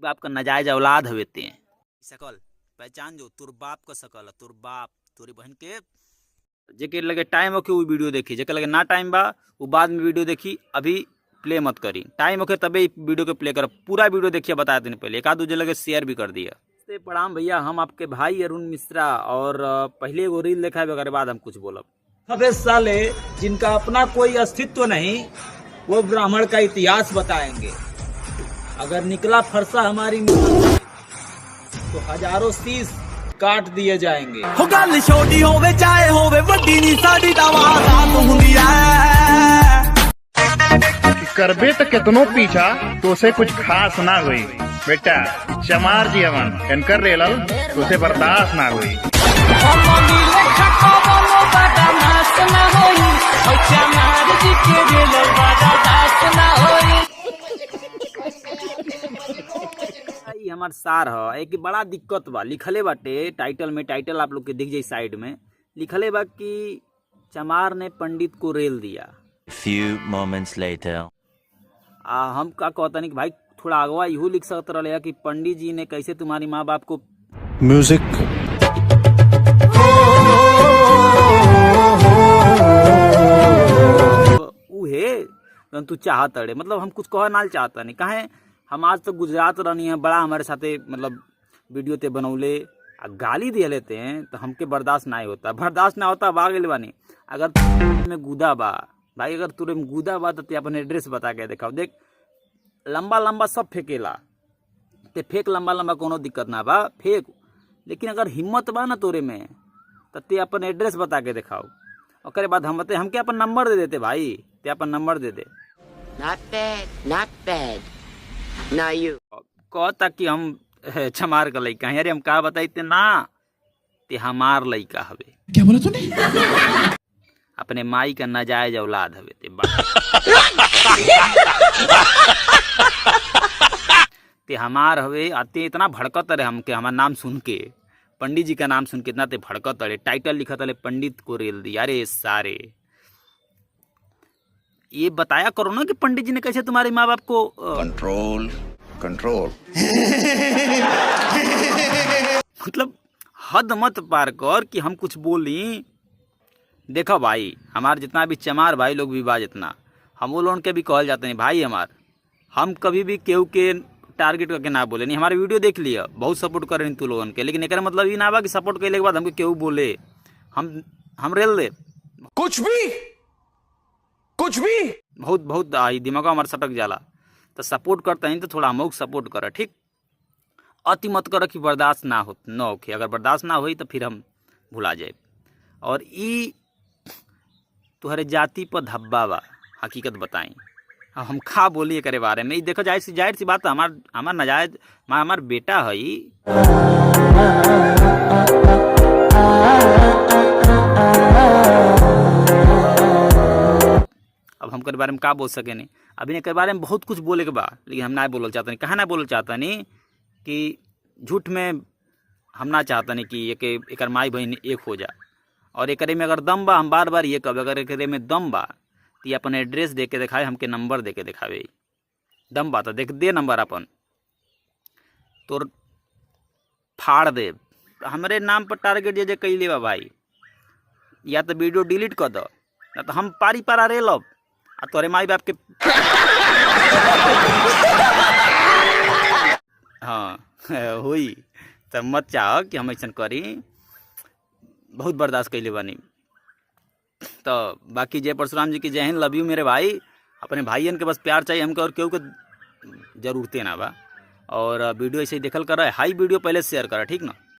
बाप का नाजायज औलाद हवेते हैं। शकल पहचान जो तुर बाप का शकल है, तुर बाप तोरी बहन के। जेके लगे टाइम होके वो वीडियो देखी, जेके लगे ना टाइम बा वो बाद में वीडियो देखी, अभी प्ले मत करी। टाइम होके तभी वीडियो के प्ले कर, पूरा वीडियो देखिए बता देने पहले, एक आध दूसरे लगे शेयर भी कर दिया। प्रणाम भैया, हम आपके भाई अरुण मिश्रा, और पहले वो रील देखा है, बाद हम कुछ बोलब। अबे साले जिनका अपना कोई अस्तित्व नहीं वो ब्राह्मण का इतिहास बताएंगे। अगर निकला फरसा हमारी तो हजारों शीश काट दिए जाएंगे। हो गल छोटी होवे चाहे होवे वड्डी नी साडी दा आवाज़ हुंदी है। करबे तो कितनो पीछा तो उसे कुछ खास ना हुई बेटा। चमार जी अमन इनकर रेलल तो उसे बर्दाश्त ना हुई। हमार सार है एक बड़ा दिक्कत बा, लिखले बाटे टाइटल में, टाइटल आप लोग के दिख जाए साइड में लिखले बा कि चमार ने पंडित को रेल दिया। Few moments later. हम का कहता नहीं कि भाई थोड़ा अगवा यूँ लिख सकते रहे कि पंडित जी ने कैसे तुम्हारी माँ बाप को म्यूजिक तू चाहत अड़े, मतलब हम कुछ कह ना चाहता नहीं कहे। हम आज तक गुजरात रहनी है, बड़ा हमारे साथे मतलब वीडियो ते बनौले गाली दे लेते हैं तो हमके बर्दाश्त ना होता बागल बानी। अगर में गुदा बा भाई, अगर तुरे में गुदा बा तो अपन एड्रेस बता के देखाओ। देख लंबा लंबा सब फेंकेला, ते फेंक लंबा लंबा कोनो दिक्कत ना बा, फेंक। लेकिन अगर हिम्मत बा ना तोरे में तो ते अपन एड्रेस बता के दिखाओ। ओकरे बाद हमके अपन नंबर दे देते भाई, ते अपन नंबर दे दे। Not bad. Now you. कहता कि हम चमार का लड़का है, अरे हम का बताइते ना, ते हमार लड़का हवे। क्या बोला तूने? अपने माई का नाजायज औलाद हवे ते ते हमार हवे। आते इतना भड़कत रहे हमके, हमार नाम सुन के, पंडित जी का नाम सुन के इतना ते भड़कत रहे। टाइटल लिखा था पंडित को रेल दिया। अरे सारे ये बताया करो ना कि पंडित जी ने कैसे तुम्हारे माँ बाप को कंट्रोल कंट्रोल मतलब हद मत पार कर कि हम कुछ बोली। देखो भाई हमारे जितना भी चमार भाई लोग भी बा, जितना हम वो लोगों के भी कहल जाते हैं भाई हमार, हम कभी भी केहू के टारगेट करके ना बोले नहीं। हमारे वीडियो देख लिया, बहुत सपोर्ट कर रहे तू लोगों के, लेकिन एक मतलब ये ना बा कि सपोर्ट करने के बाद हमको केहू बोले हम रेल दे कुछ भी बहुत आई दिमाग हमारा सटक जाला। तो सपोर्ट करते हैं तो थोड़ा हम सपोर्ट कर, ठीक। अति मत कर कि बर्दाश्त ना हो अगर बर्दाश्त ना हो तो फिर हम भुला जाए। और ई तुहरे जाति पर धब्बा बा, हकीकत बताई हम खा बोलिए करे बारे में। देखो जाहिर सी बात है, हमार नजायज हमार बेटा है। अब हम के बारे में का बोल सके नहीं, अभी के बारे में बहुत कुछ बोले के बा, लेकिन हम ना बोलना चाहता नहीं। कहाँ ना बोलना चाहता नहीं कि झूठ में हम ना चाहता नहीं कि एक माई बहन एक हो जा। और एक में अगर दम बा, हम बार बार ये कब, अगर एक में दम बा तो ये अपन एड्रेस दे के दिखाए, हमके नंबर दे के दिखावे। दम बा तो देख दे नंबर अपन, तो फाड़ दे। हमारे नाम पर टारगेट जे कैले बा भाई, या तो वीडियो डिलीट कर दो, ना तो हम पारी पारा रे लब आ तोरे माई बाप के हाँ हुई तो मत चाह कि हम ऐसा करी। बहुत बर्दाश्त कैले बानी। तो बाकी जय परशुराम जी की जय हिंद, लव यू मेरे भाई। अपने भाइयन के बस प्यार चाहिए हमको, और केहू के जरूरते ना बा। और वीडियो ऐसे ही देखल कर, हाई वीडियो पहले शेयर करा, ठीक ना।